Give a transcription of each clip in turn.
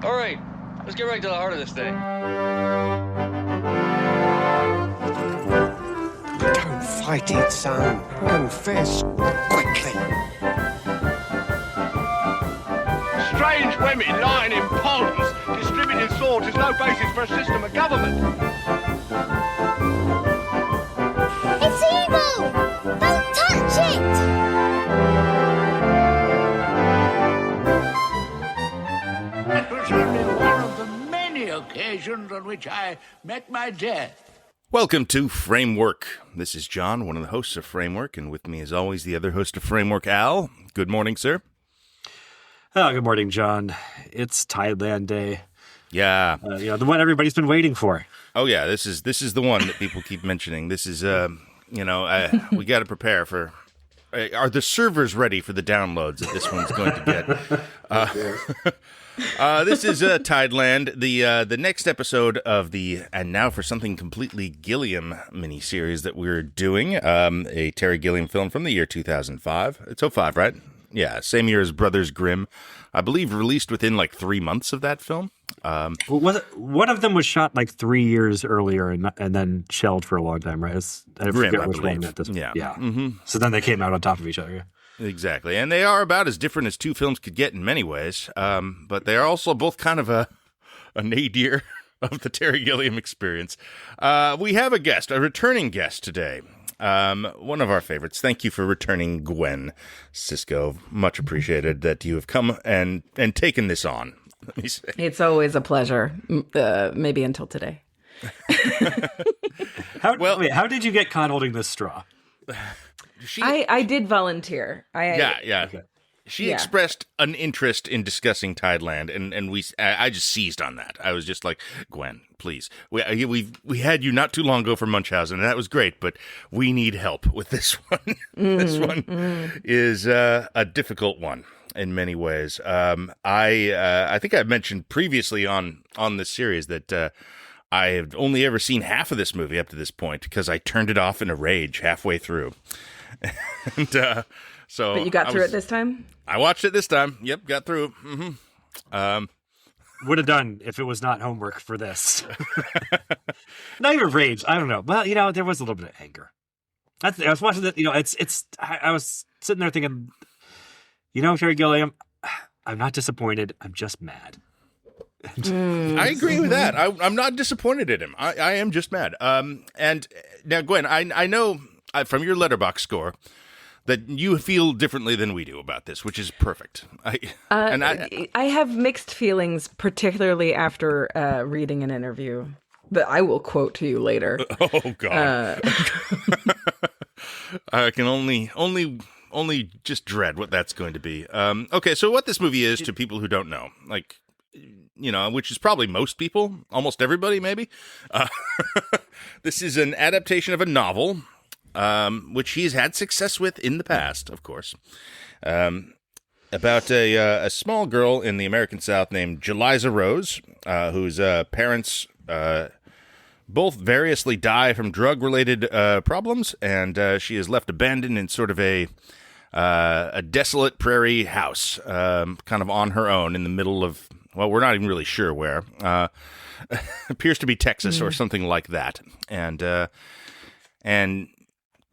All right, let's get right to the heart of this thing. Don't fight it, son. Confess quickly. Strange women lying in ponds, distributing swords is no basis for a system of government. It's evil! Don't touch it! That was only one of the many occasions on which I met my death. Welcome to Framework. This is John, one of the hosts of Framework, and with me, as always, the other host of Framework, Al. Good morning, sir. Oh, good morning, John. It's TIDELAND Day. Yeah. The one everybody's been waiting for. Oh, yeah, this is the one that people keep mentioning. This is, we got to prepare for... are the servers ready for the downloads that this one's going to get? This is TIDELAND, the next episode of the And Now for Something Completely Gilliam miniseries that we're doing, a Terry Gilliam film from the year 2005. It's 05, right? Yeah, same year as Brothers Grimm. I believe released within like 3 months of that film. One of them was shot like 3 years earlier and then shelved for a long time, right? I forget which one at this point. Yeah. Mm-hmm. So then they came out on top of each other. Exactly. And they are about as different as two films could get in many ways. But they are also both kind of a nadir of the Terry Gilliam experience. We have a guest, a returning guest today. One of our favorites. Thank you for returning, Gwen Sisco. Much appreciated that you have come and taken this on. Let me say. It's always a pleasure, maybe until today. How did you get caught holding this straw? I did volunteer. Yeah. Okay. She expressed an interest in discussing TIDELAND, and I just seized on that. I was just like, Gwen, please. We had you not too long ago for Munchausen, and that was great, but we need help with this one. This one is a difficult one in many ways. I think I mentioned previously on this series that I have only ever seen half of this movie up to this point because I turned it off in a rage halfway through. And so but you got through it this time? I watched it this time. Yep, got through it. Mm-hmm. Would have done if it was not homework for this. Not even rage. I don't know. Well, there was a little bit of anger. I was watching it. I was sitting there thinking, Terry Gilliam, I'm not disappointed. I'm just mad. I agree with that. I'm not disappointed in him. I am just mad. And now, Gwen, I know from your Letterboxd score that you feel differently than we do about this, which is perfect. I have mixed feelings, particularly after reading an interview that I will quote to you later. Oh, God. I can only just dread what that's going to be. Okay, so what this movie is to people who don't know, which is probably most people, almost everybody, maybe. This is an adaptation of a novel, which he's had success with in the past, of course, about a small girl in the American South named Jeliza Rose, whose parents both variously die from drug-related problems, and she is left abandoned in sort of a desolate prairie house, kind of on her own in the middle of, well, we're not even really sure where. Appears to be Texas or something like that, and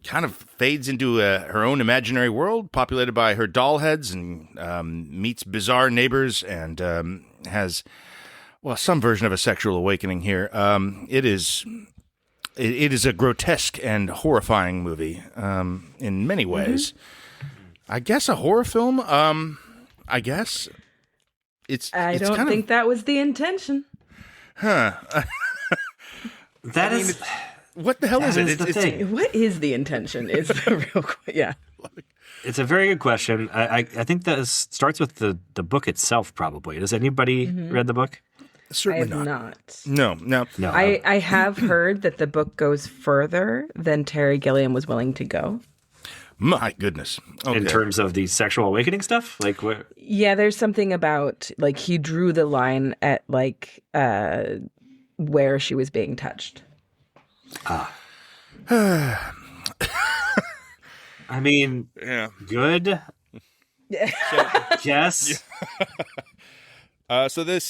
kind of fades into her own imaginary world populated by her doll heads and meets bizarre neighbors and has, well, some version of a sexual awakening here. It is a grotesque and horrifying movie in many ways. I guess a horror film. I guess I don't think that was the intention. Huh. What the hell is it? It's the thing. What is the intention? Is the real question. Yeah. It's a very good question. I think that starts with the book itself, probably. Does anybody read the book? Certainly I have not. not. No. I have heard that the book goes further than Terry Gilliam was willing to go. My goodness. Okay. In terms of the sexual awakening stuff? Like what? Yeah, there's something about, like, he drew the line at, like, where she was being touched. I mean, Yeah. good. Yeah. Yes. So this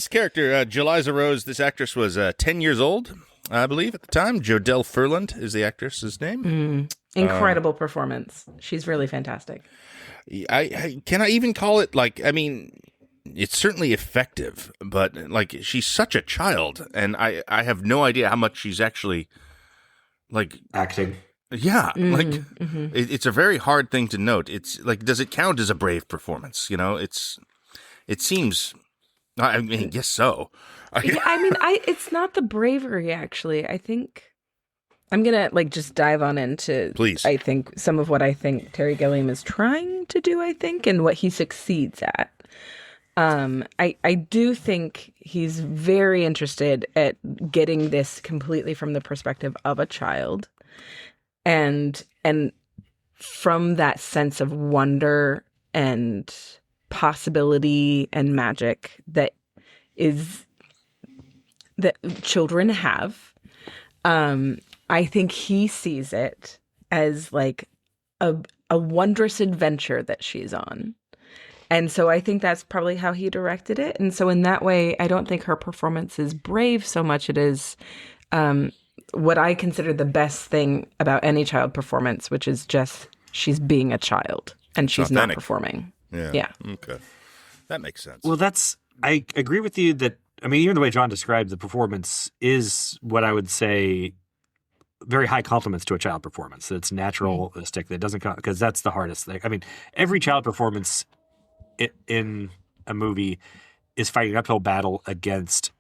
character, Jeliza Rose, this actress was 10 years old, I believe, at the time. Jodelle Ferland is the actress's name. Incredible performance. She's really fantastic. Can I even call it, like, I mean, it's certainly effective, but, like, she's such a child, and I have no idea how much she's actually, like... Acting. Yeah, it's a very hard thing to note. It's, like, does it count as a brave performance? You know, it seems... I mean, I guess so. It's not the bravery, actually. I think... I'm going to, like, just dive on into, please, I think, some of what I think Terry Gilliam is trying to do, I think, and what he succeeds at. I do think he's very interested at getting this completely from the perspective of a child. And from that sense of wonder and possibility and magic that children have. I think he sees it as like a wondrous adventure that she's on. And so I think that's probably how he directed it. And so in that way, I don't think her performance is brave so much. It is what I consider the best thing about any child performance, which is just she's being a child and she's not performing. Yeah. Okay. That makes sense. Well, I agree with you that, I mean, even the way John described the performance is what I would say very high compliments to a child performance. That it's naturalistic, that doesn't come, because that's the hardest thing. I mean, every child performance in a movie is fighting an uphill battle against,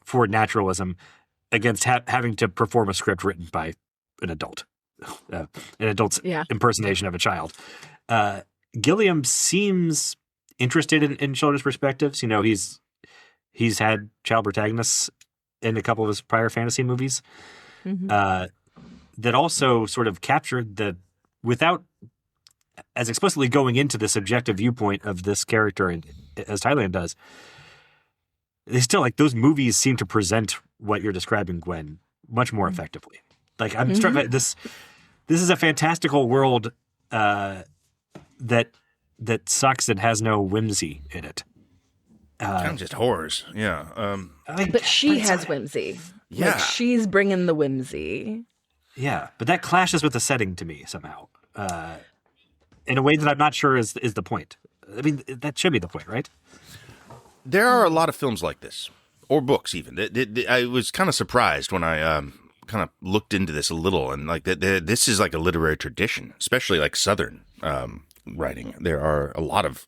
for naturalism, against having to perform a script written by an adult, an adult's impersonation of a child. Gilliam seems interested in children's perspectives. You know, he's had child protagonists in a couple of his prior fantasy movies that also sort of captured without as explicitly going into the subjective viewpoint of this character, as TIDELAND does. They still, like, those movies seem to present what you're describing, Gwen, much more effectively. Like, I'm struck by this. This is a fantastical world that sucks and has no whimsy in it. Kind of just horrors, yeah. But she has whimsy. Yeah. Like, she's bringing the whimsy. Yeah, but that clashes with the setting to me somehow, in a way that I'm not sure is the point. I mean, that should be the point, right? There are a lot of films like this, or books even. I was kind of surprised when I kind of looked into this a little, and like this is like a literary tradition, especially like Southern writing. There are a lot of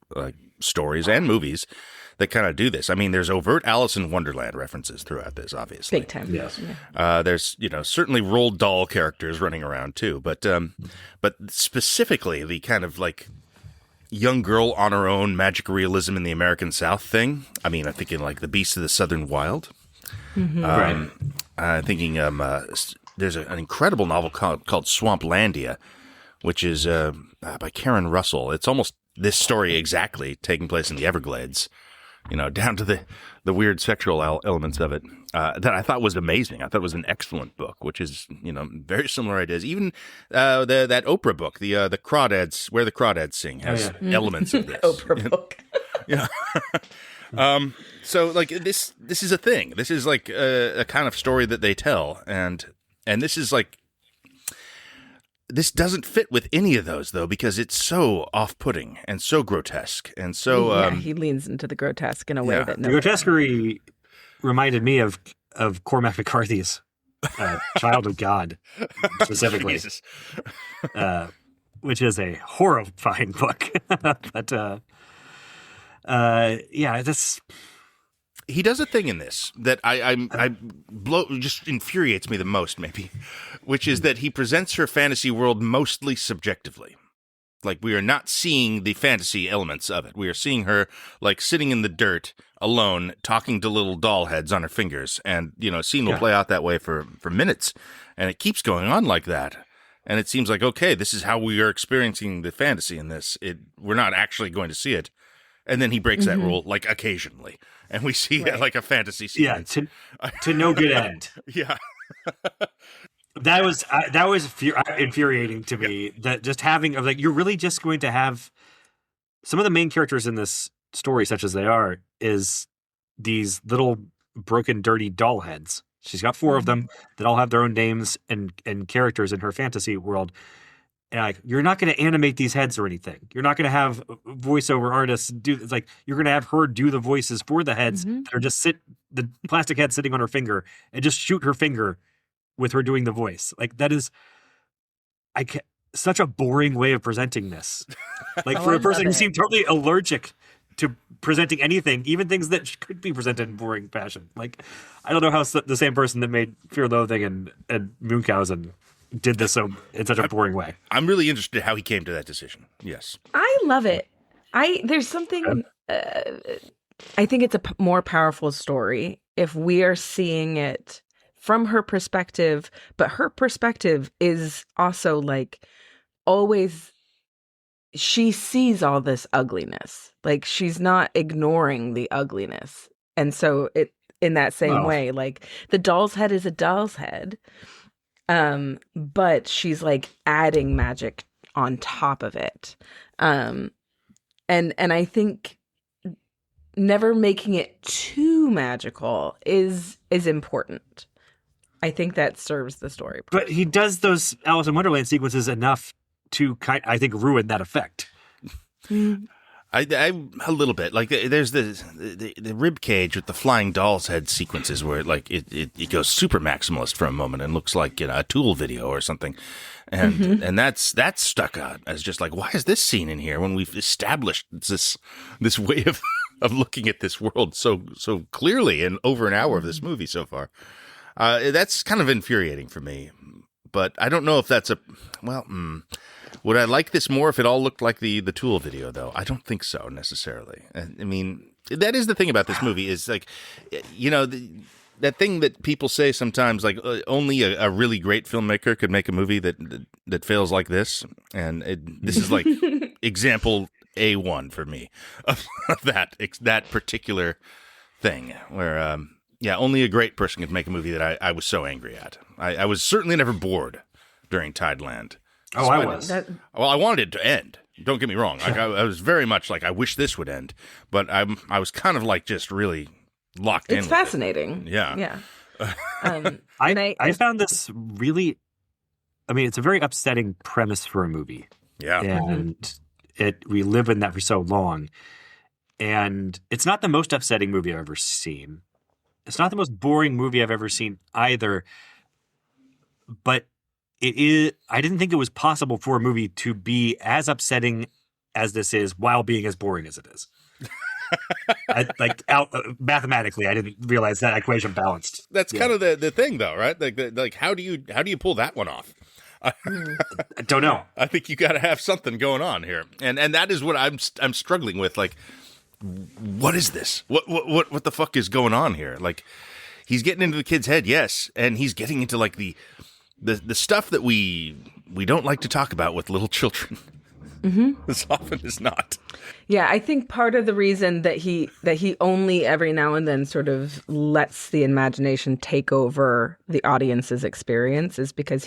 stories and movies that kind of do this. I mean, there's overt Alice in Wonderland references throughout this, obviously. Big time. Yes. There's, certainly Roald Dahl characters running around too, but specifically the kind of like young girl on her own magic realism in the American South thing. I mean, I'm thinking like The Beasts of the Southern Wild. Right. I'm thinking there's an incredible novel called Swamplandia, which is by Karen Russell. It's almost this story exactly, taking place in the Everglades. Down to the weird sexual elements of it, that I thought was amazing. I thought it was an excellent book, which is, very similar ideas. Even that Oprah book, the Crawdads, Where the Crawdads Sing, has elements of this. Oprah book. Yeah. So like this is a thing. This is like a kind of story that they tell, and this is like, this doesn't fit with any of those, though, because it's so off-putting and so grotesque and so... he leans into the grotesque in a way that... The grotesquerie reminded me of Cormac McCarthy's Child of God, specifically, which is a horrifying book. But, this... He does a thing in this that just infuriates me the most, maybe, which is that he presents her fantasy world mostly subjectively. Like, we are not seeing the fantasy elements of it. We are seeing her, like, sitting in the dirt alone, talking to little doll heads on her fingers. And, a scene will play out that way for minutes. And it keeps going on like that. And it seems like, okay, this is how we are experiencing the fantasy in this. We're not actually going to see it. And then he breaks that rule, like, occasionally. And we see like a fantasy sequence. Yeah, to no good end. Yeah. That was infuriating to me. That just having, like, you're really just going to have some of the main characters in this stories, such as they are, is these little broken, dirty doll heads. She's got 4 of them that all have their own names and characters in her fantasy world. And like, you're not going to animate these heads or anything. You're not going to have voiceover artists do. It's like you're going to have her do the voices for the heads that are just the plastic head sitting on her finger, and just shoot her finger with her doing the voice. Like that is, such a boring way of presenting this. Like for a person who seemed totally allergic to presenting anything, even things that could be presented in boring fashion. Like I don't know how the same person that made Fear and Loathing and Munchausen did this in such a boring way. I'm really interested how he came to that decision. Yes. I love it. There's something, I think it's a more powerful story if we are seeing it from her perspective, but her perspective is also like always, she sees all this ugliness. Like she's not ignoring the ugliness. And so in that same way, like the doll's head is a doll's head. But she's like adding magic on top of it. And I think never making it too magical is important. I think that serves the story. But he does those Alice in Wonderland sequences enough to I think ruin that effect. I a little bit like there's the rib cage with the flying doll's head sequences where like it goes super maximalist for a moment and looks like a Tool video or something, and that's stuck out as just like, why is this scene in here when we've established this way of looking at this world so clearly in over an hour of this movie so far. That's kind of infuriating for me, but I don't know if that's would I like this more if it all looked like the Tool video, though? I don't think so, necessarily. I mean, that is the thing about this movie is, like, that thing that people say sometimes, like, only a really great filmmaker could make a movie that fails like this. And this is, like, example A1 for me of that particular thing where, only a great person could make a movie that I was so angry at. I was certainly never bored during TIDELAND. Oh, I was. Well, I wanted it to end. Don't get me wrong. Like I was very much like, I wish this would end, but I was kind of like just really locked in. It's fascinating. Yeah. I found this really. I mean, it's a very upsetting premise for a movie. Yeah, and we live in that for so long, and it's not the most upsetting movie I've ever seen. It's not the most boring movie I've ever seen either, but it is. I didn't think it was possible for a movie to be as upsetting as this is while being as boring as it is. Mathematically, I didn't realize that equation balanced. That's kind of the thing, though, right? Like how do you pull that one off? I don't know. I think you got to have something going on here, and that is what I'm struggling with. Like, what is this? What the fuck is going on here? Like, he's getting into the kid's head, yes, and he's getting into like the stuff that we don't like to talk about with little children. As often as not. Yeah, I think part of the reason that he only every now and then sort of lets the imagination take over the audience's experience is because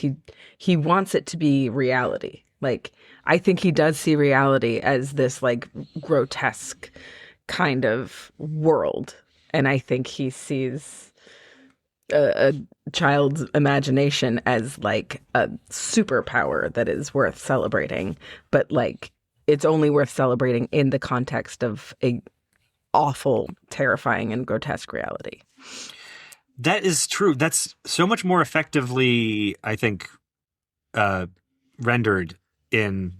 he wants it to be reality. Like, I think he does see reality as this like grotesque kind of world, and I think he sees a child's imagination as like a superpower that is worth celebrating, but like it's only worth celebrating in the context of a awful, terrifying, and grotesque reality. That is true. That's so much more effectively, I think, rendered in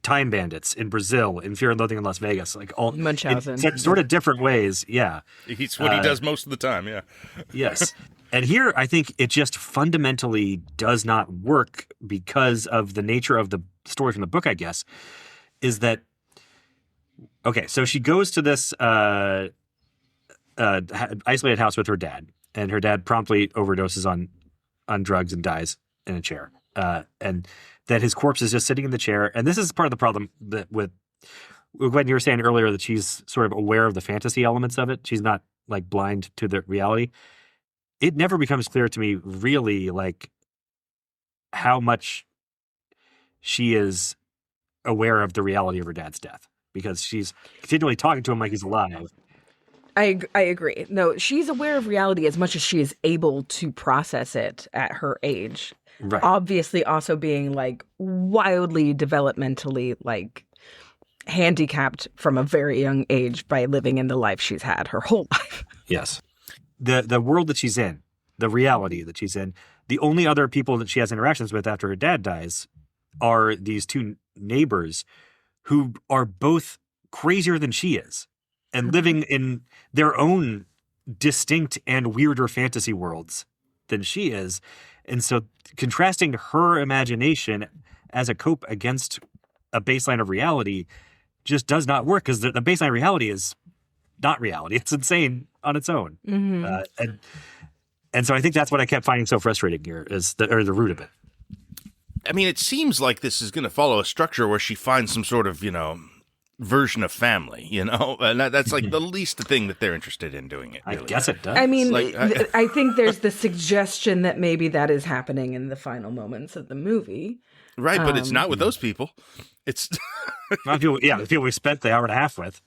Time Bandits, in Brazil, in Fear and Loathing in Las Vegas, like all Munchausen. in sort of different ways. Yeah, it's what he does most of the time. Yeah. Yes. And here, I think it just fundamentally does not work because of the nature of the story from the book, I guess, is that, okay, so she goes to this isolated house with her dad, and her dad promptly overdoses on drugs and dies in a chair. And that his corpse is just sitting in the chair. And this is part of the problem that with Gwen, you were saying earlier that she's sort of aware of the fantasy elements of it. She's not like blind to the reality. It never becomes clear to me really like how much she is aware of the reality of her dad's death, because she's continually talking to him like he's alive. I agree. No, she's aware of reality as much as she is able to process it at her age. Right. Obviously, also being like wildly developmentally like handicapped from a very young age by living in the life she's had her whole life. Yes. The world that she's in, the reality that she's in, the only other people that she has interactions with after her dad dies are these two neighbors who are both crazier than she is and living in their own distinct and weirder fantasy worlds than she is. And so contrasting her imagination as a cope against a baseline of reality just does not work, because the baseline of reality is not reality. It's insane on its own. And so I think that's what I kept finding so frustrating here, is the root of it. I mean, it seems like this is going to follow a structure where she finds some sort of, version of family, and that's like the least thing that they're interested in doing it. Really. I guess it does. I mean, I think there's the suggestion that maybe that is happening in the final moments of the movie. Right, but it's not with those people. It's the people we spent the hour and a half with.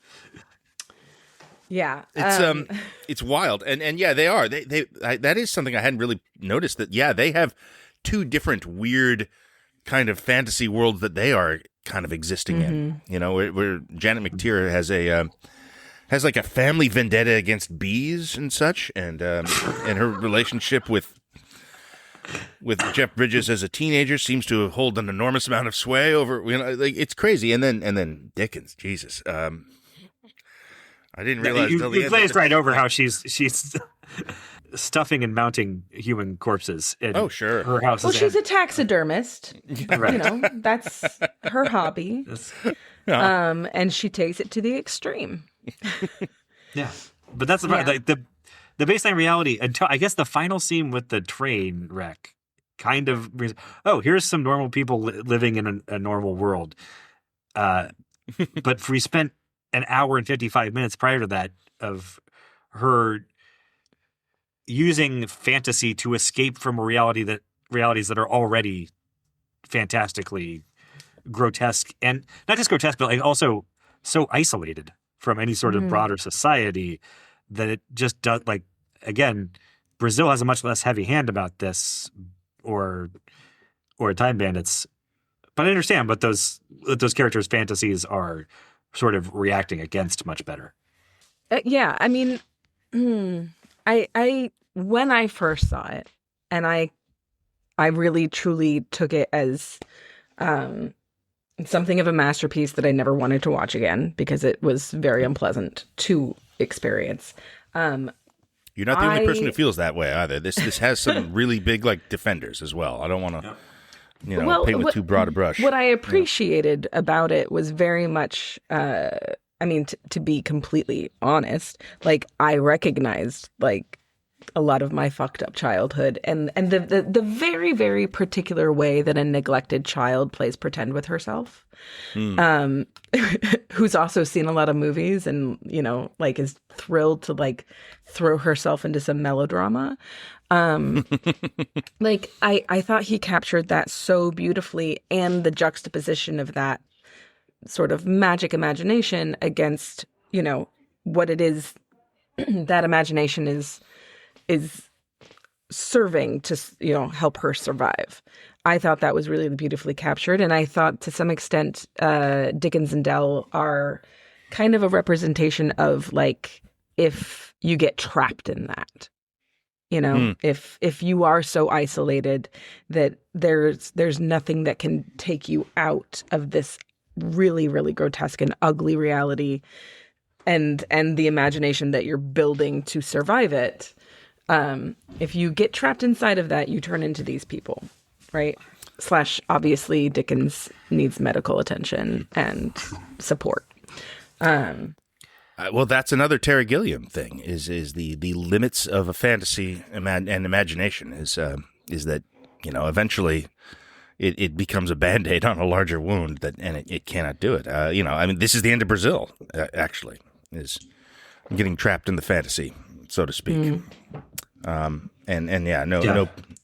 Yeah, it's wild, and yeah, they are. That is something I hadn't really noticed. That they have two different weird kind of fantasy worlds that they are kind of existing in. Where Janet McTeer has like a family vendetta against bees and such, and her relationship with Jeff Bridges as a teenager seems to hold an enormous amount of sway over. It's crazy. And then Dickens, Jesus. I didn't realize you glazed right over how she's stuffing and mounting human corpses in her house. Well, she's a taxidermist. Right. That's her hobby. And she takes it to the extreme. Yeah. But that's the baseline reality until I guess the final scene with the train wreck kind of, here's some normal people living in a normal world. But we spent an hour and 55 minutes prior to that of her using fantasy to escape from realities that are already fantastically grotesque, and not just grotesque, but like also so isolated from any sort of broader society that it just does. Like, again, Brazil has a much less heavy hand about this, or Time Bandits. But I understand, but those characters' fantasies are sort of reacting against much better. Yeah, I mean, I when I first saw it, and I really truly took it as something of a masterpiece that I never wanted to watch again because it was very unpleasant to experience. You're not the only person who feels that way either. This has some really big like defenders as well. I don't want to. Paint with too broad a brush. What I appreciated about it was very much, to be completely honest, like I recognized like a lot of my fucked up childhood and the very, very particular way that a neglected child plays pretend with herself, who's also seen a lot of movies and, like is thrilled to like throw herself into some melodrama. Like I thought he captured that so beautifully, and the juxtaposition of that sort of magic imagination against, what it is that imagination is serving to, help her survive. I thought that was really beautifully captured. And I thought to some extent, Dickens and Dell are kind of a representation of like, if you get trapped in that. If you are so isolated that there's nothing that can take you out of this really, really grotesque and ugly reality and the imagination that you're building to survive it. If you get trapped inside of that, you turn into these people, right? / obviously Dickens needs medical attention and support. Well, that's another Terry Gilliam thing. Is the limits of a fantasy and imagination is that eventually it becomes a Band-Aid on a larger wound and it cannot do it. This is the end of Brazil. Actually, is getting trapped in the fantasy, so to speak. No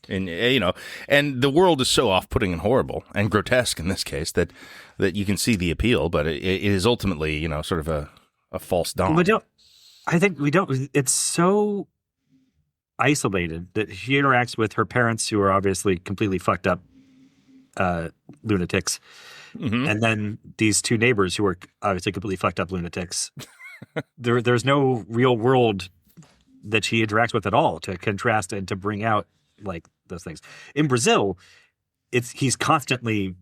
And and the world is so off-putting and horrible and grotesque in this case that you can see the appeal, but it is ultimately, sort of a false dawn. It's so isolated that she interacts with her parents who are obviously completely fucked up lunatics. Mm-hmm. And then these two neighbors who are obviously completely fucked up lunatics. There's no real world that she interacts with at all to contrast and to bring out like those things. In Brazil, he's constantly,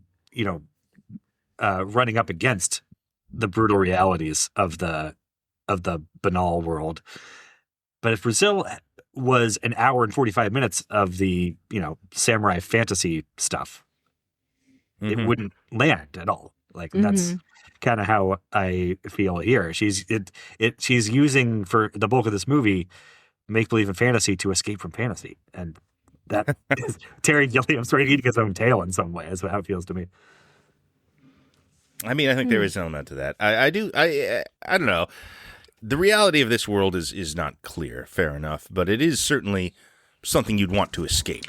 running up against the brutal realities of the banal world. But if Brazil was an hour and 45 minutes of the, samurai fantasy stuff, it wouldn't land at all. Like that's kind of how I feel here. She's using for the bulk of this movie make believe and fantasy to escape from fantasy, and that is Terry Gilliam sort of eating his own tail in some way. Is how it feels to me. I mean, I think there is an element to that. I don't know. The reality of this world is not clear. Fair enough, but it is certainly something you'd want to escape.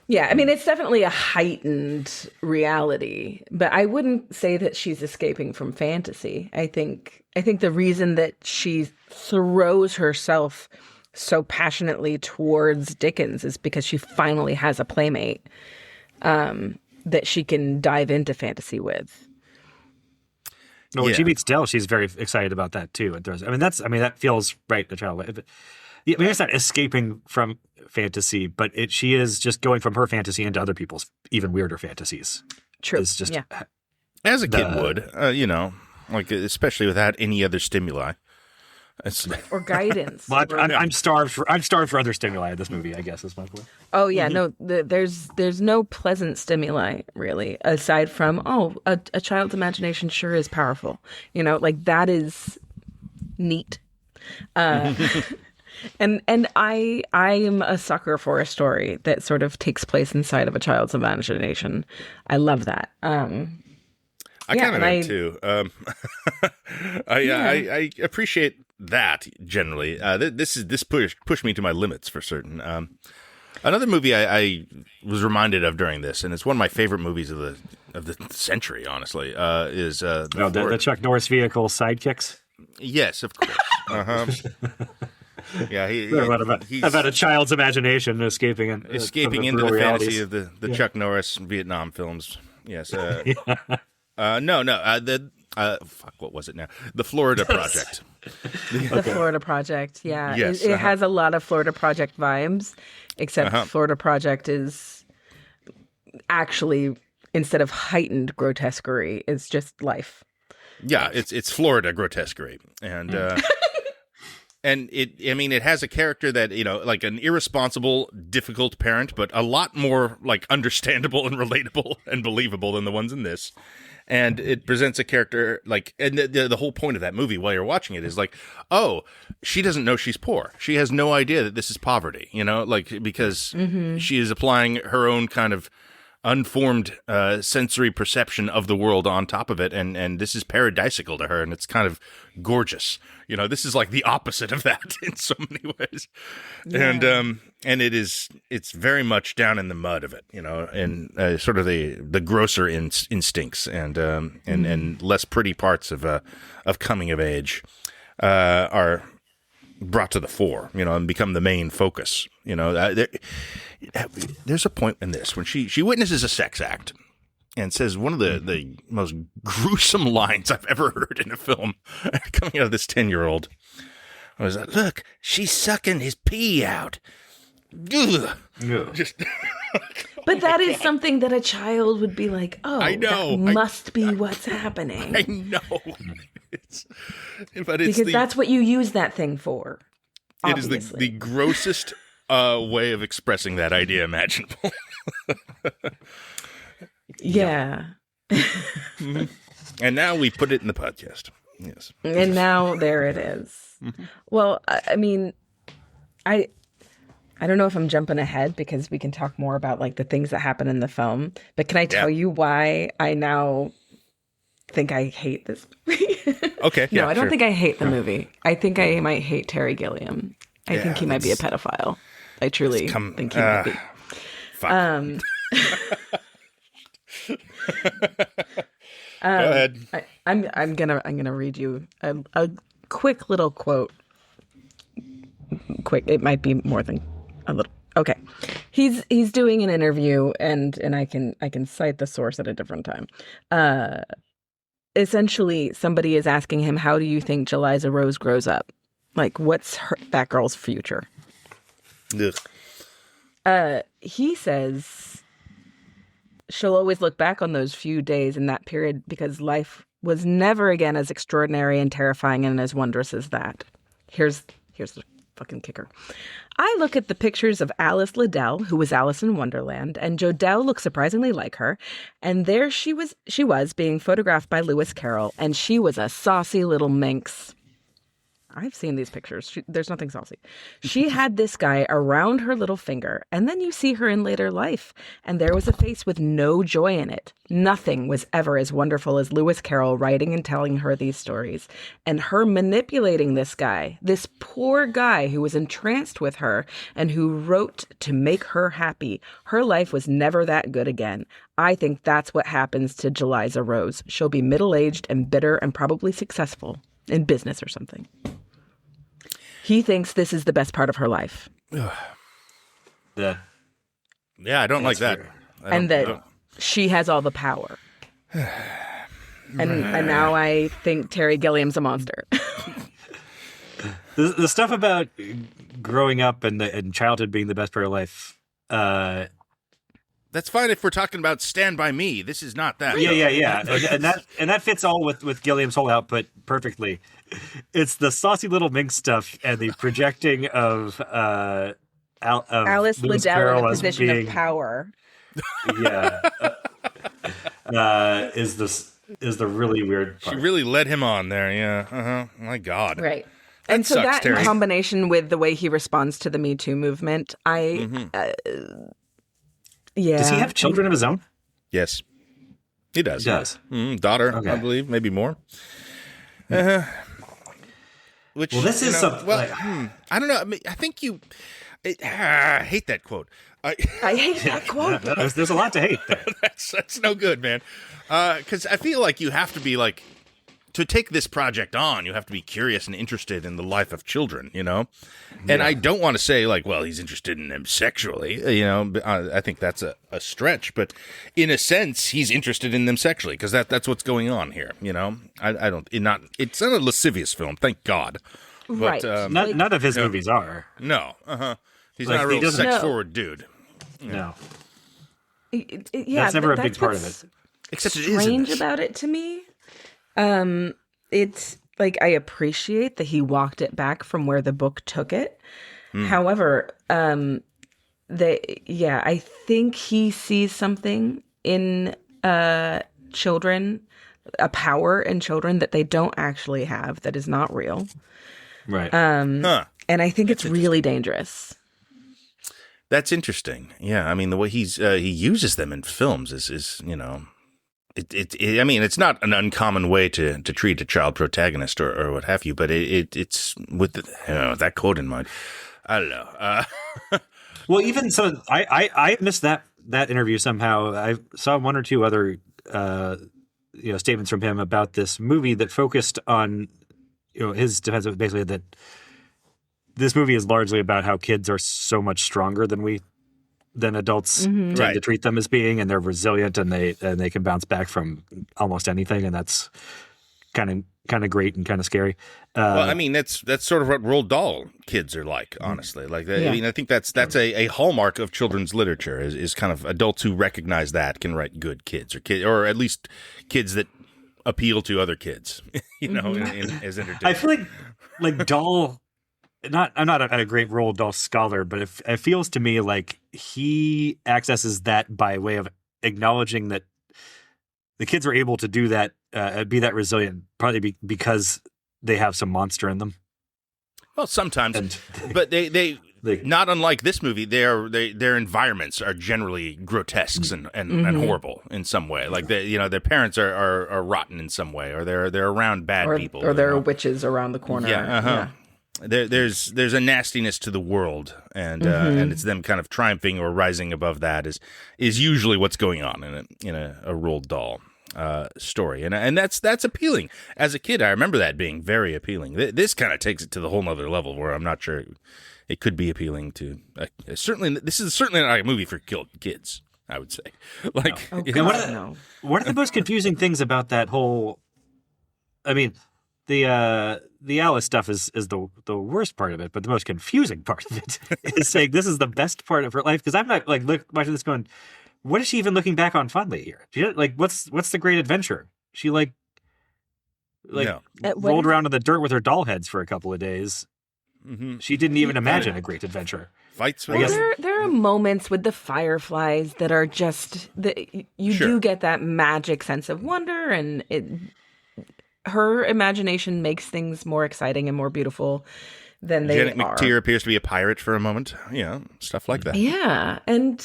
Yeah, I mean, it's definitely a heightened reality, but I wouldn't say that she's escaping from fantasy. I think the reason that she throws herself so passionately towards Dickens is because she finally has a playmate that she can dive into fantasy with. No, when she meets Dell, she's very excited about that too. That feels right. The child. It's not escaping from fantasy, but she is just going from her fantasy into other people's even weirder fantasies. True. It's just as a kid would, like especially without any other stimuli. Or guidance. Well, I'm starved for other stimuli in this movie, I guess is my point. Oh yeah, no, there's no pleasant stimuli really, aside from a child's imagination sure is powerful. Like that is neat. And I am a sucker for a story that sort of takes place inside of a child's imagination. I love that. I kind of am too. I appreciate that generally. This pushed me to my limits for certain. Another movie I was reminded of during this, and it's one of my favorite movies of the century. Honestly, is the Chuck Norris vehicle Sidekicks. Yes, of course. Yeah, about a child's imagination escaping into the fantasy of the Chuck Norris Vietnam films. Yes. What was it now? The Florida Project. The Florida Project, yeah. Yes, it has a lot of Florida Project vibes, except Florida Project is actually, instead of heightened grotesquerie, it's just life. Yeah, it's Florida grotesquerie. And and it has a character that, like an irresponsible, difficult parent, but a lot more like understandable and relatable and believable than the ones in this. And it presents a character like, and the whole point of that movie while you're watching it is like, oh, she doesn't know she's poor. She has no idea that this is poverty, because she is applying her own kind of unformed sensory perception of the world on top of it, and this is paradisical to her, and it's kind of gorgeous. This is like the opposite of that in so many ways. Yeah. And it's very much down in the mud of it, and sort of the grosser instincts and less pretty parts of coming of age are brought to the fore, and become the main focus. There's a point in this when she witnesses a sex act and says one of the most gruesome lines I've ever heard in a film coming out of this 10-year-old. I was like, look, she's sucking his pee out. Ugh. Just, but that is something that a child would be like, oh, I know. That must be what's happening. I know. Because that's what you use that thing for. Obviously. It is the grossest way of expressing that idea imaginable. Yeah. And now we put it in the podcast. Yes. And now there it is. Well, I mean, I don't know if I'm jumping ahead because we can talk more about like the things that happen in the film, but can I tell you why I now think I hate this movie? Okay. No, I don't think I hate the movie. I think I might hate Terry Gilliam. I think he might be a pedophile. I truly think he might be. Fuck. Go ahead. I'm gonna read you a quick little quote. Quick, it might be more than a little. Okay, he's doing an interview, and I can cite the source at a different time. Essentially, somebody is asking him, "How do you think Jeliza Rose grows up? Like, what's that girl's future?" Ugh. He says she'll always look back on those few days in that period because life was never again as extraordinary and terrifying and as wondrous as that. Here's the fucking kicker. I look at the pictures of Alice Liddell, who was Alice in Wonderland, and Jodelle looked surprisingly like her, and there she was being photographed by Lewis Carroll, and she was a saucy little minx. I've seen these pictures. There's nothing saucy. She had this guy around her little finger, and then you see her in later life, and there was a face with no joy in it. Nothing was ever as wonderful as Lewis Carroll writing and telling her these stories, and her manipulating this guy, this poor guy who was entranced with her and who wrote to make her happy. Her life was never that good again. I think that's what happens to Jeliza Rose. She'll be middle-aged and bitter and probably successful in business or something. He thinks this is the best part of her life. Yeah. Yeah, I don't like that. And that she has all the power. and now I think Terry Gilliam's a monster. The stuff about growing up and childhood being the best part of life. That's fine if we're talking about Stand By Me. This is not that. Yeah. and that fits all with Gilliam's whole output perfectly. It's the saucy little minx stuff and the projecting of Alice Lewis Liddell Carroll in a as position being, of power. Yeah. Is the really weird part. She really led him on there. Yeah. My God. Right. And so sucks, that Terry. in combination with the way he responds to the Me Too movement, yeah. Does he have children of his own? Yes, he does. He does. Daughter, Okay. I believe, maybe more. Which, Well, this is something. I don't know. I mean, I think I hate that quote. I hate that quote. There's a lot to hate there. That's no good, man. Because I feel like you have to be like, to take this project on, you have to be curious and interested in the life of children, you know? And I don't want to say, like, well, he's interested in them sexually, you know? I think that's a stretch. But in a sense, he's interested in them sexually because that's what's going on here, you know? It's not a lascivious film, thank God. But, Right. None of his movies are. No. He's Like, not a he real doesn't- sex-forward dude. No. Yeah, That's never a big that's part of what's it. Except it is in strange this. about it to me. It's like I appreciate that he walked it back from where the book took it. However, I think he sees something in children, a power in children that they don't actually have, that is not real. Right. And I think it's really dangerous. That's interesting. Yeah, I mean the way he uses them in films is you know, I mean it's not an uncommon way to treat a child protagonist or what have you, but it's with that quote in mind. I don't know. Well, even so, I missed that interview somehow. I saw one or two other statements from him about this movie that focused on his defense of basically that this movie is largely about how kids are so much stronger than adults tend to treat them as being, and they're resilient and they can bounce back from almost anything, and that's kind of great and kind of scary. Well, I mean that's sort of what Roald Dahl kids are like, honestly. Like I mean, I think that's a hallmark of children's literature is kind of adults who recognize that can write good kids or at least kids that appeal to other kids, as entertainment. I feel like Dahl. I'm not a great Roald Dahl scholar, but it feels to me like he accesses that by way of acknowledging that the kids were able to do that, be that resilient, probably because they have some monster in them. Well, sometimes, but they not unlike this movie, their environments are generally grotesques and horrible in some way. Like their parents are rotten in some way, or they're around bad people, or there are witches around the corner. Yeah. there's a nastiness to the world, and it's them kind of triumphing or rising above that is usually what's going on in a Roald Dahl story, and that's appealing. As a kid, I remember that being very appealing. This kind of takes it to the whole nother level where I'm not sure it could be appealing to. Certainly, this is certainly not a movie for kids, I would say. Like, Oh, you know, God, One of the most confusing things about that whole, I mean, the Alice stuff is the worst part of it, but the most confusing part of it is saying this is the best part of her life, because I'm not like watching this going, what is she even looking back on fondly here? She, like, what's the great adventure? She like No. rolled around in the dirt with her doll heads for a couple of days. Mhm. She didn't even imagine a great adventure. Fights I with guess- There are moments with the fireflies that are just you Sure. do get that magic sense of wonder, and her imagination makes things more exciting and more beautiful than they Janet are. McTeer appears to be a pirate for a moment. Yeah, stuff like that. Yeah, and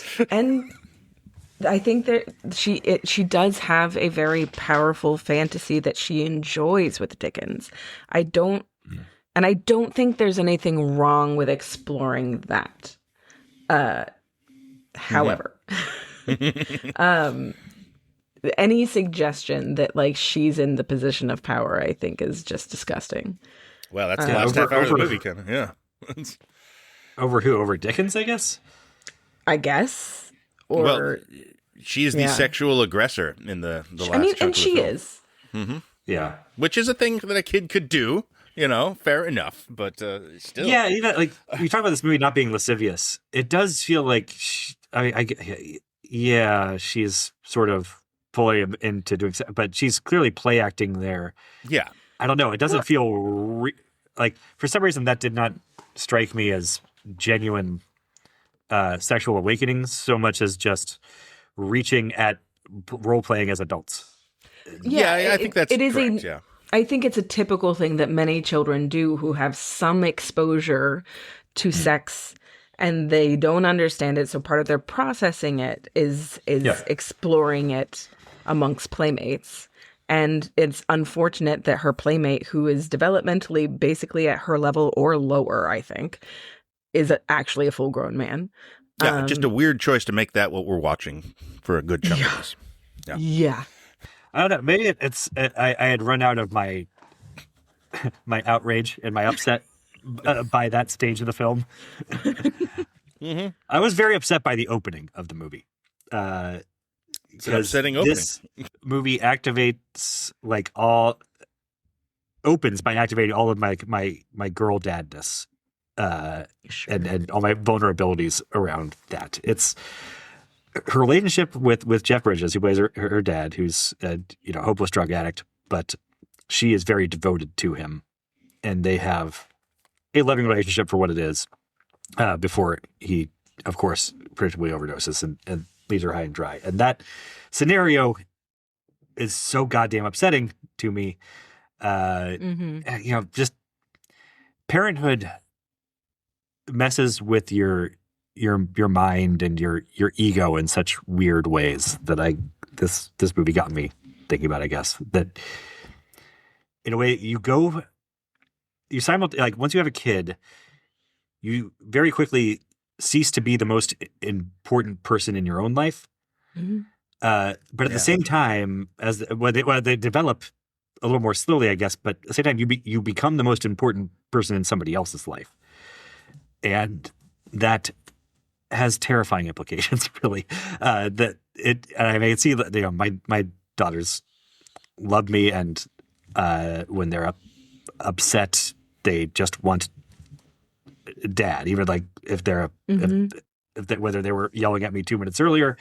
I think that she does have a very powerful fantasy that she enjoys with Dickens. I don't think there's anything wrong with exploring that. However, any suggestion that like she's in the position of power, I think, is just disgusting. Well, that's the last half hour of the over- movie, kind of. Yeah. Over who? Over Dickens, I guess. I guess, or Well, she is the yeah. sexual aggressor in the last. I mean, chunk and of the she film. is. Yeah. Which is a thing that a kid could do. You know, fair enough, but still. Yeah, even like you talk about this movie not being lascivious. It does feel like she's sort of pulling him into doing, but she's clearly play acting there. Yeah. I don't know. It doesn't feel like, for some reason, that did not strike me as genuine sexual awakenings so much as just reaching at role playing as adults. Yeah, I think that's it is correct. Yeah. I think it's a typical thing that many children do who have some exposure to sex and they don't understand it. So part of their processing it is exploring it amongst playmates. And it's unfortunate that her playmate, who is developmentally basically at her level or lower, I think, is actually a full-grown man. Yeah, just a weird choice to make that what we're watching for a good chunk of this. Yeah. I don't know. Maybe I had run out of my outrage and my upset by that stage of the film. I was very upset by the opening of the movie. It's an upsetting opening. This movie opens by activating all of my girl daddness and all my vulnerabilities around that. It's her relationship with Jeff Bridges, who plays her dad, who's a hopeless drug addict, but she is very devoted to him, and they have a loving relationship for what it is. Before he, of course, predictably overdoses and leaves her high and dry, and that scenario is so goddamn upsetting to me. Just parenthood messes with your mind and your ego in such weird ways that this movie got me thinking about. I guess that in a way once you have a kid, you very quickly cease to be the most important person in your own life. But at the same time, they develop a little more slowly, I guess. But at the same time, you become the most important person in somebody else's life, and that has terrifying implications, really. And I can see that my daughters love me, and when they're upset, they just want dad. Even like if they're whether they were yelling at me 2 minutes earlier,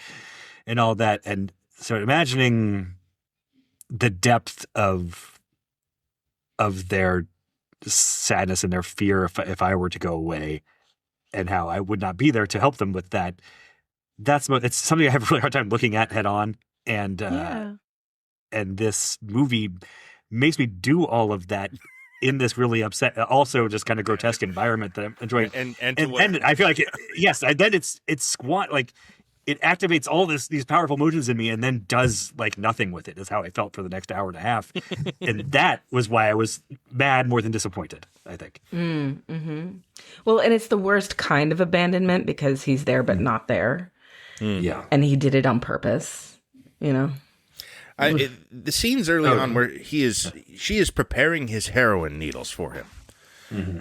and all that. And so imagining the depth of their sadness and their fear if I were to go away, and how I would not be there to help them with that. It's something I have a really hard time looking at head on. And this movie makes me do all of that in this really upset, also just kind of grotesque environment that I'm enjoying. And I feel like, then it's it activates all these powerful emotions in me and then does like nothing with it is how I felt for the next hour and a half. And that was why I was mad more than disappointed, I think. Well, and it's the worst kind of abandonment because he's there but not there. Yeah. And he did it on purpose, you know? The scenes early on where she is preparing his heroin needles for him.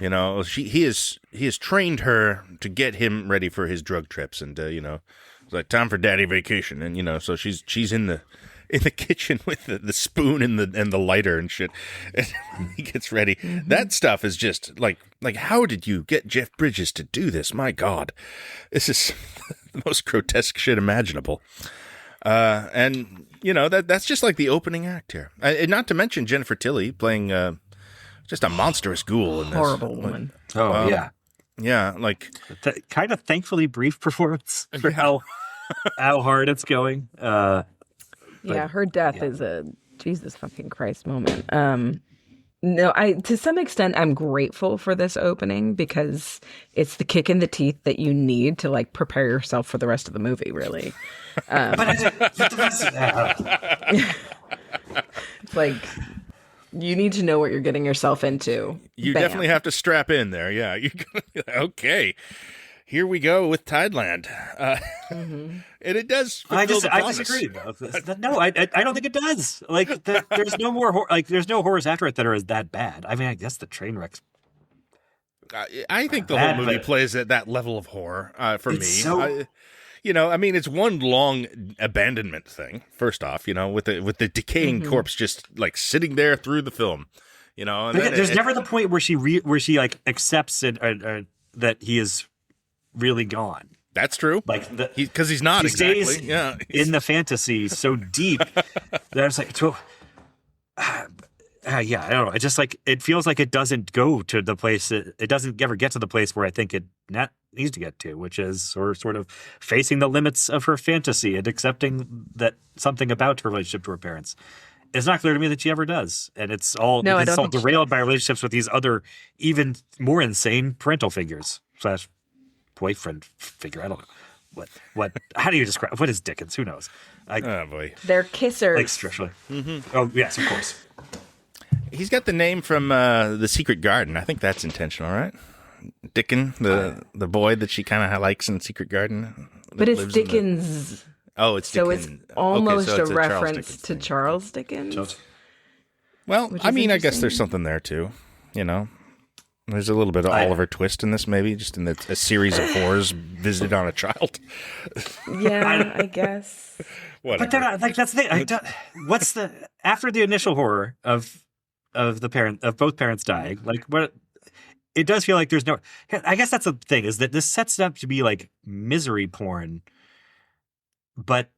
You know, he has trained her to get him ready for his drug trips, and you know, it's like time for daddy vacation, and you know, so she's in the kitchen with the spoon and the lighter and shit, and he gets ready. That stuff is just like how did you get Jeff Bridges to do this? My God, this is the most grotesque shit imaginable. And you know that's just like the opening act here, and not to mention Jennifer Tilly playing. Just a monstrous ghoul in this. Horrible woman. Oh, yeah. Yeah, like... kind of thankfully brief performance for how hard it's going. Yeah, her death is a Jesus fucking Christ moment. No, to some extent, I'm grateful for this opening because it's the kick in the teeth that you need to, like, prepare yourself for the rest of the movie, really. It's like... You need to know what you're getting yourself into. You Bam. definitely have to strap in there. Yeah. Okay. Here we go with Tideland. And it does. I disagree. Though. No, I don't think it does. Like, there's no more. There's no horrors after it that are that bad. I mean, I guess the train wrecks. I think the whole movie plays at that level of horror for me. So... You know, I mean, it's one long abandonment thing. First off, you know, with the decaying corpse just like sitting there through the film, you know. And there's never the point where she like accepts it that he is really gone. That's true. Like because he's not he exactly. Stays yeah, in the fantasy so deep that it's like, yeah, I don't know. It just like it feels like it doesn't go to the place. It doesn't ever get to the place where I think it needs to get to, which is sort of facing the limits of her fantasy and accepting that something about her relationship to her parents. It's not clear to me that she ever does, and it's all derailed by relationships with these other, even more insane parental figures / boyfriend figure. I don't know what. How do you describe? What is Dickens? Who knows? Oh boy, they're kissers. Like structurally. Oh yes, of course. He's got the name from The Secret Garden. I think that's intentional, right? Dickon, the boy that she kind of likes in Secret Garden. But it's Dickens. It's so Dickens. it's almost it's a reference to Charles Dickens. Well, I mean, I guess there's something there too. You know, there's a little bit of Oliver Twist in this, maybe just in a series of horrors visited on a child. Yeah, I guess. Whatever. But they're not, like that's the thing. What's the after the initial horror of both parents dying? Like what? It does feel like there's no. I guess that's the thing is that this sets it up to be like misery porn, but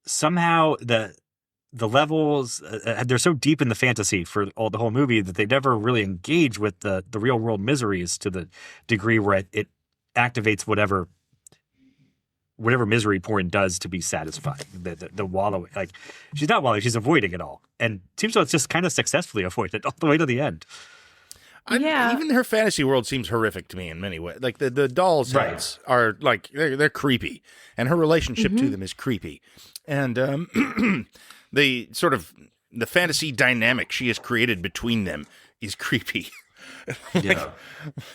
somehow the levels they're so deep in the fantasy for the whole movie that they never really engage with the real world miseries to the degree where it activates whatever misery porn does to be satisfying. The wallowing, like she's not wallowing, she's avoiding it all, and seems like it's just kind of successfully avoided all the way to the end. Even her fantasy world seems horrific to me in many ways. Like the dolls' heads are like they're creepy, and her relationship to them is creepy, and the sort of the fantasy dynamic she has created between them is creepy.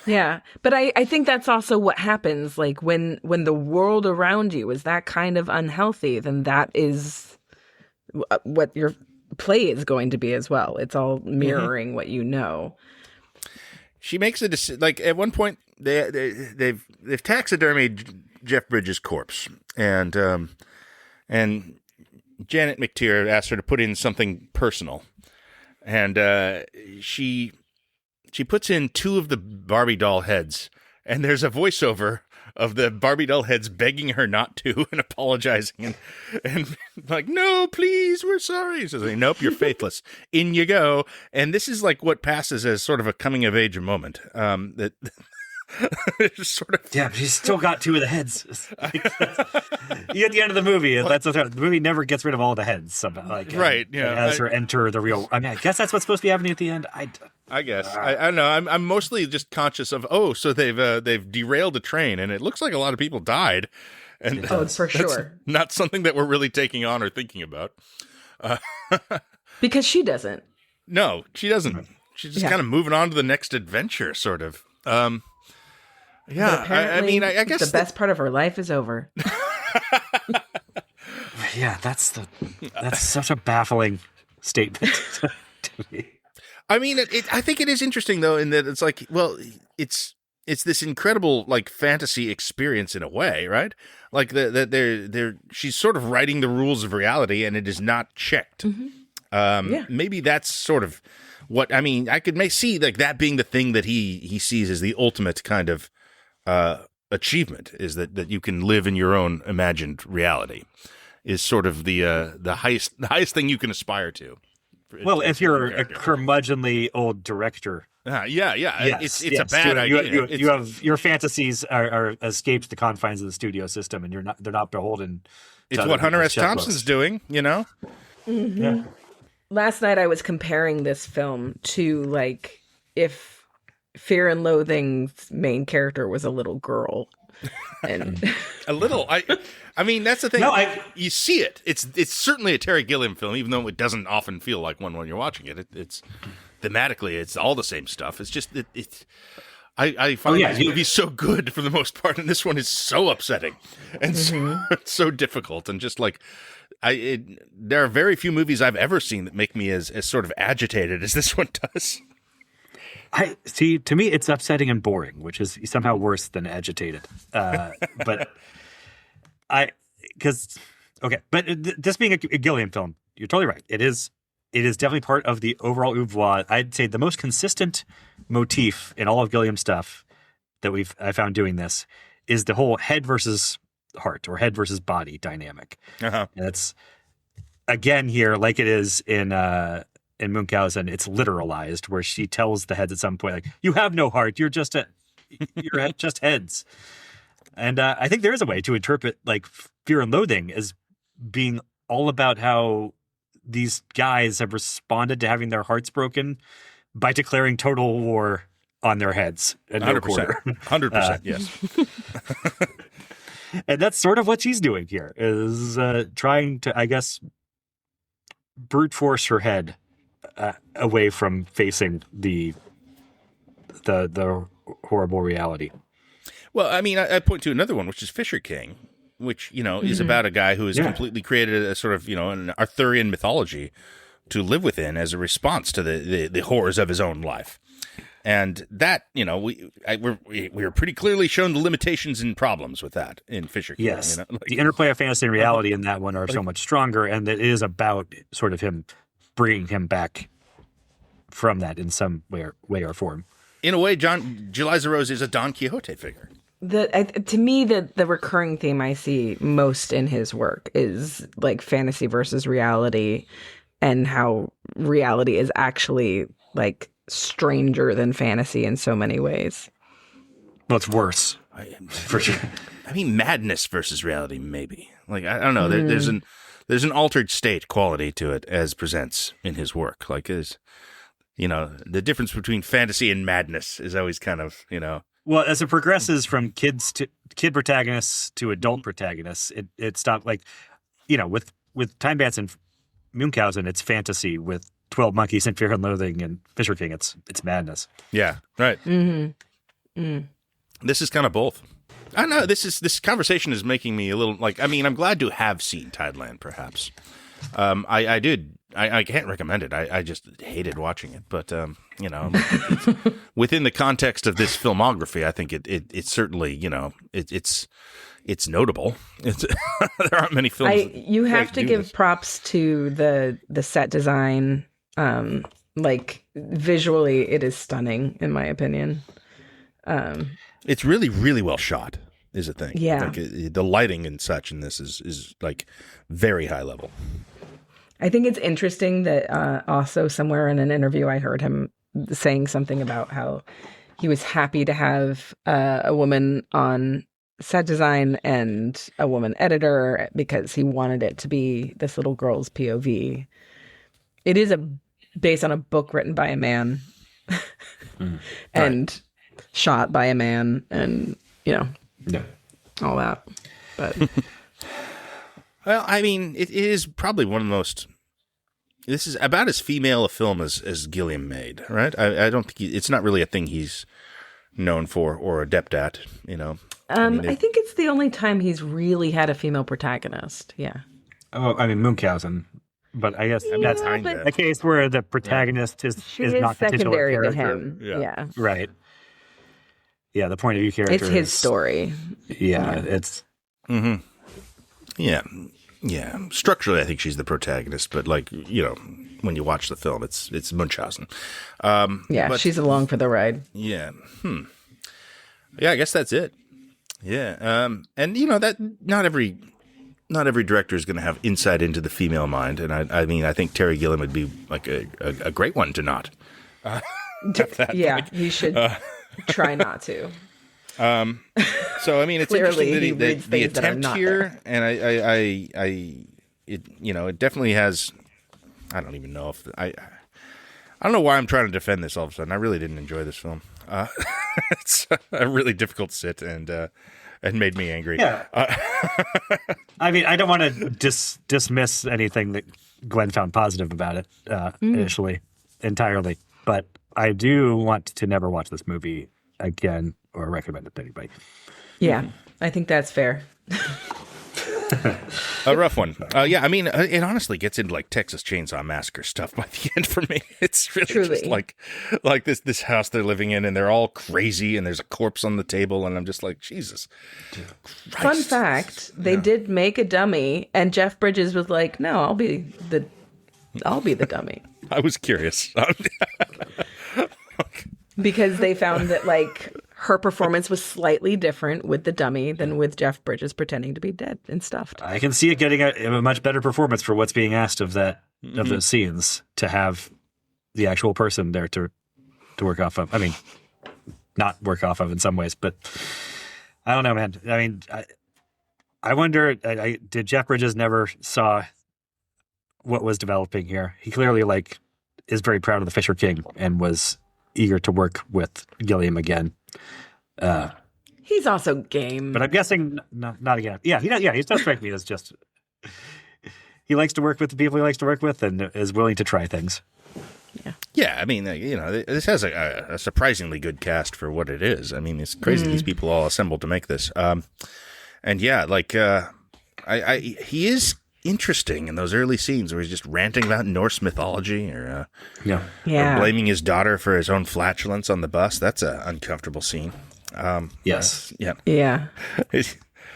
Yeah, but I think that's also what happens. Like when the world around you is that kind of unhealthy, then that is what your play is going to be as well. It's all mirroring what you know. She makes a decision. Like at one point, they've taxidermied Jeff Bridges' corpse, and Janet McTeer asked her to put in something personal, and she puts in 2 of the Barbie doll heads, and there's a voiceover of the Barbie doll heads begging her not to and apologizing and like, no, please, we're sorry. She says, nope, you're faithless. In you go. And this is like what passes as sort of a coming of age moment. That sort of but she's still got 2 of the heads. You at the end of the movie, the movie never gets rid of all the heads somehow. Like, right? Yeah, as her enter the real. I mean, I guess that's what's supposed to be happening at the end. I guess I don't know. I'm mostly just conscious of so they've derailed a train and it looks like a lot of people died, And Oh, for that's sure. not something that we're really taking on or thinking about. Because she doesn't. No, she doesn't. She's just kind of moving on to the next adventure, sort of. But I mean, I guess the best part of her life is over. Yeah, that's such a baffling statement to me. I mean, I think it is interesting though, in that it's like, well, it's this incredible like fantasy experience in a way, right? Like that she's sort of writing the rules of reality, and it is not checked. Maybe that's sort of what I mean. I could see like that being the thing that he sees as the ultimate kind of achievement, is that you can live in your own imagined reality, is sort of the highest thing you can aspire to. Well, if you're a curmudgeonly old director, it's a bad idea. You have your fantasies are escaped the confines of the studio system, and they're not beholden. It's what Hunter S. Thompson's doing, you know. Mm-hmm. Yeah. Last night I was comparing this film to like if Fear and Loathing's main character was a little girl, and a little. I mean, that's the thing. No, you see it. It's certainly a Terry Gilliam film, even though it doesn't often feel like one when you're watching it. It's thematically, it's all the same stuff. It's just I find these movies so good for the most part, and this one is so upsetting and so difficult, and just like there are very few movies I've ever seen that make me as sort of agitated as this one does. I see. To me, it's upsetting and boring, which is somehow worse than agitated. But this being a Gilliam film, you're totally right. It is definitely part of the overall oeuvre. I'd say the most consistent motif in all of Gilliam stuff that I found doing this is the whole head versus heart or head versus body dynamic. And that's again here, like it is in Munchausen, it's literalized, where she tells the heads at some point, like, "You have no heart. You're just just heads." And I think there is a way to interpret like Fear and Loathing as being all about how these guys have responded to having their hearts broken by declaring total war on their heads. 100%. 100%, yes. And that's sort of what she's doing here, is trying to, I guess, brute force her head away from facing the horrible reality. Well, I mean, I point to another one, which is Fisher King, which, is about a guy who has completely created a sort of, an Arthurian mythology to live within as a response to the horrors of his own life. And that, we were pretty clearly shown the limitations and problems with that in Fisher King. Yes, the interplay of fantasy and reality in that one are so much stronger, and it is about sort of him bringing him back from that in some way or form. In a way, Eliza Rose is a Don Quixote figure. To me, the recurring theme I see most in his work is like fantasy versus reality, and how reality is actually like stranger than fantasy in so many ways. Well, it's worse, for sure. I mean, madness versus reality, maybe. Like, I don't know. There's an altered state quality to it as presents in his work. Like, the difference between fantasy and madness is always kind of, Well, as it progresses from kid protagonists to adult protagonists, it stopped, like, with Time Bandits and Munchausen, it's fantasy. With 12 Monkeys and Fear and Loathing and Fisher King, it's madness. Yeah, right. This is kind of both. I don't know. This conversation is making me a little like. I mean, I'm glad to have seen Tideland. Perhaps I did. I can't recommend it. I just hated watching it. But it's, within the context of this filmography, I think it certainly it's notable. There aren't many films. You have to give props to the set design. Like visually, it is stunning in my opinion. It's really, really well shot, is a thing. Yeah. Like, the lighting and such in this is like very high level. I think it's interesting that also somewhere in an interview I heard him saying something about how he was happy to have a woman on set design and a woman editor because he wanted it to be this little girl's POV. It is based on a book written by a man and shot by a man, and all that. But Well, I mean, it is probably one of the most. This is about as female a film as Gilliam made, right? I don't think it's not really a thing he's known for or adept at, you know. I think it's the only time he's really had a female protagonist. Yeah. Oh, I mean Munchausen, but I guess that's but- a case where the protagonist is not the titular secondary to character. him. Yeah. Yeah. Right. Yeah, the point of view character. It's his is- story. Yeah, it's Yeah. Yeah. Structurally, I think she's the protagonist, but like, you know, when you watch the film, it's Munchausen. Yeah, but- she's along for the ride. Yeah. Yeah, I guess that's it. Yeah. And you know that not every director is going to have insight into the female mind, and I mean, I think Terry Gilliam would be like a great one to not. Yeah, he should try not to. So I mean, it's Clearly, he interesting reads that the things that are attempt not here, and it definitely has. I don't even know if I don't know why I'm trying to defend this all of a sudden. I really didn't enjoy this film. It's a really difficult sit and made me angry. yeah. I mean, I don't want to dismiss anything that Gwen found positive about it initially entirely, but I do want to never watch this movie again or recommend it to anybody. Yeah, I think that's fair. A rough one. Yeah, I mean, it honestly gets into like Texas Chainsaw Massacre stuff by the end for me. It's really Truly. just like this house they're living in, and they're all crazy, and there's a corpse on the table, and I'm just like, Jesus Christ. Fun fact: they did make a dummy, and Jeff Bridges was like, "No, I'll be the dummy," I was curious. because they found that like her performance was slightly different with the dummy than with Jeff Bridges pretending to be dead and stuffed. I can see it getting a much better performance for what's being asked of of those scenes to have the actual person there to work off of. I mean, not work off of in some ways, but I don't know, man. I mean, I wonder, did Jeff Bridges never saw what was developing here? He clearly like is very proud of the Fisher King and was eager to work with Gilliam again. He's also game. But I'm guessing not again. Yeah, he does strike me as just he likes to work with the people he likes to work with and is willing to try things. Yeah, I mean, you know, this has a surprisingly good cast for what it is. I mean, it's crazy these people all assembled to make this. And yeah, like he is interesting in those early scenes where he's just ranting about Norse mythology or or blaming his daughter for his own flatulence on the bus. That's an uncomfortable scene. Yes. Yeah. Yeah.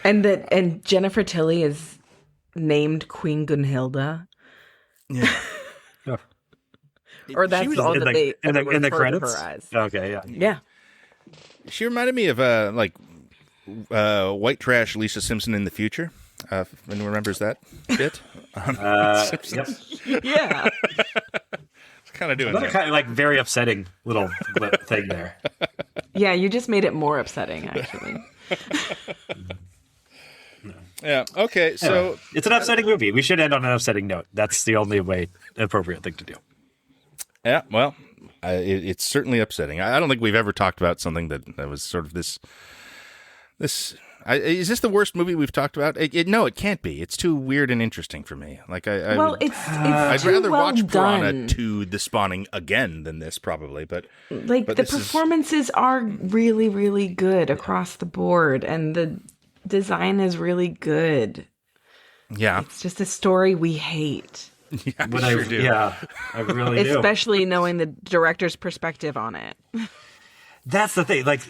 And Jennifer Tilly is named Queen Gunhilda. Yeah. Or that's all that they in the refer to credits. her as. Okay, yeah. Yeah. She reminded me of white trash Lisa Simpson in the future. If anyone remembers that bit? Yep. Yeah. It's kind of doing Another that. kind of like very upsetting little thing there. Yeah, you just made it more upsetting, actually. Yeah. Okay. So It's an upsetting movie. We should end on an upsetting note. That's the only appropriate thing to do. yeah. Well, it's certainly upsetting. I don't think we've ever talked about something that was sort of this. Is this the worst movie we've talked about? No, it can't be. It's too weird and interesting for me. Like I'd too rather well watch Piranha done. 2: The Spawning again than this, probably. But Like but the this is- performances are really, really good across the board, and the design is really good. yeah, It's just a story we hate, yeah, But I sure do. Yeah, I really do. especially knowing the director's perspective on it. That's the thing. Like,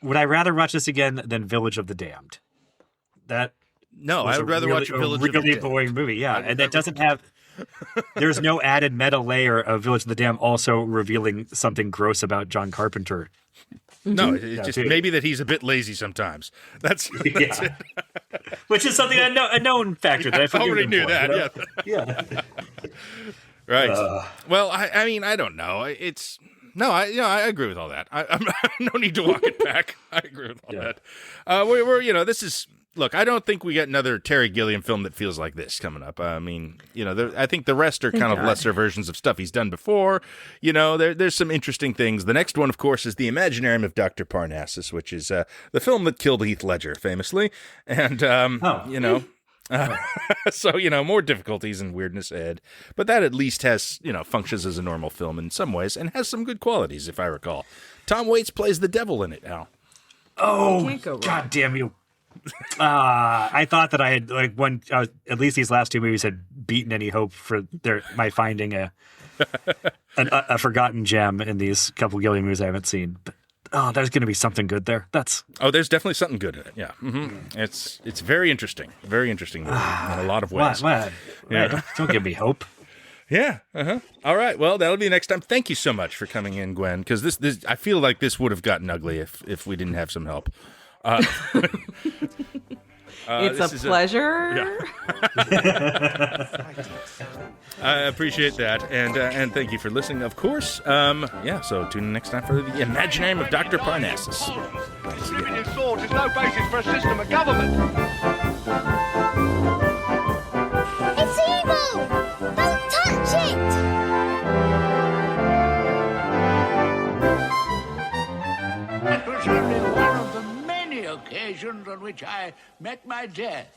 would I rather watch this again than Village of the Damned? That No, was I would rather watch a Village of the really Dead. boring movie. Yeah, and it doesn't have. There's no added meta layer of Village of the Damned also revealing something gross about John Carpenter. No, it's just dude. maybe that he's a bit lazy sometimes. That's Yeah. Which is something a known factor that I forgive already him knew for, that. you know? Yeah. Yeah. Right. Well, I mean, I don't know. It's no, I agree with all that. I'm no need to walk it back. I agree with all that. We're this is look, I don't think we get another Terry Gilliam film that feels like this coming up. I mean, I think the rest are kind of lesser versions of stuff he's done before. There's some interesting things. The next one, of course, is The Imaginarium of Dr. Parnassus, which is the film that killed Heath Ledger, famously. And, so, more difficulties and weirdness ahead. But that at least has, functions as a normal film in some ways and has some good qualities, if I recall. Tom Waits plays the devil in it, Al. Oh, Can't go wrong. God damn you. I thought that I had, at least these last two movies had beaten any hope for my finding a forgotten gem in these couple Gilliam movies I haven't seen. But, there's going to be something good there. There's definitely something good in it. Yeah. Mm-hmm. It's very interesting. Very interesting movie in a lot of ways. What? Yeah. Don't give me hope. Yeah. Uh-huh. All right. Well, that'll be next time. Thank you so much for coming in, Gwen, because this I feel like this would have gotten ugly if we didn't have some help. It's a pleasure. I appreciate that, and thank you for listening, of course. So tune in next time for The Imaginarium of Dr. Parnassus. Distributing swords is no basis for a system of government. It's evil! Don't touch it! That was only one of the many occasions on which I met my death.